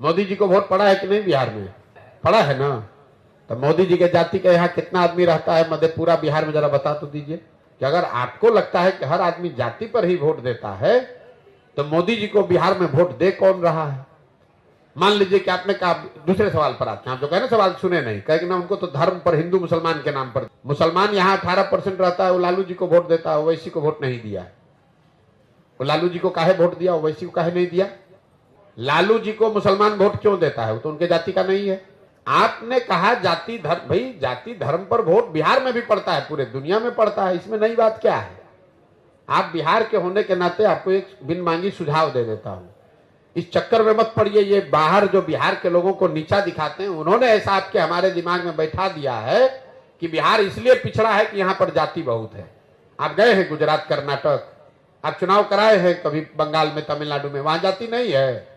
मोदी जी को वोट पड़ा है कि नहीं बिहार में? पड़ा है ना। तो मोदी जी के जाति का यहाँ कितना आदमी रहता है मधेपुरा बिहार में, जरा बता तो दीजिए कि अगर आपको लगता है कि हर आदमी जाति पर ही वोट देता है तो मोदी जी को बिहार में वोट दे कौन रहा है? मान लीजिए कि आपने कहा, दूसरे सवाल पर आते हैं, आप जो कह रहे सवाल सुने नहीं, कहे ना उनको तो धर्म पर, हिंदू मुसलमान के नाम पर, मुसलमान यहाँ 18% रहता है, वो लालू जी को वोट देता है, ओवैसी को वोट नहीं दिया। वो लालू जी को काहे वोट दिया, ओवैसी को काहे नहीं दिया? लालू जी को मुसलमान वोट क्यों देता है? वो तो उनके जाति का नहीं है। आपने कहा जाति धर्म, भाई जाति धर्म पर वोट बिहार में भी पड़ता है, पूरे दुनिया में पड़ता है, इसमें नई बात क्या है? आप बिहार के होने के नाते आपको एक बिन मांगी सुझाव दे देता हूं, इस चक्कर में मत पड़िए। ये बाहर जो बिहार के लोगों को नीचा दिखाते हैं, उन्होंने ऐसा आपके हमारे दिमाग में बैठा दिया है कि बिहार इसलिए पिछड़ा है कि यहां पर जाति बहुत है। आप गए हैं गुजरात, कर्नाटक, आप चुनाव कराए हैं कभी बंगाल में, तमिलनाडु में, वहां जाति नहीं है।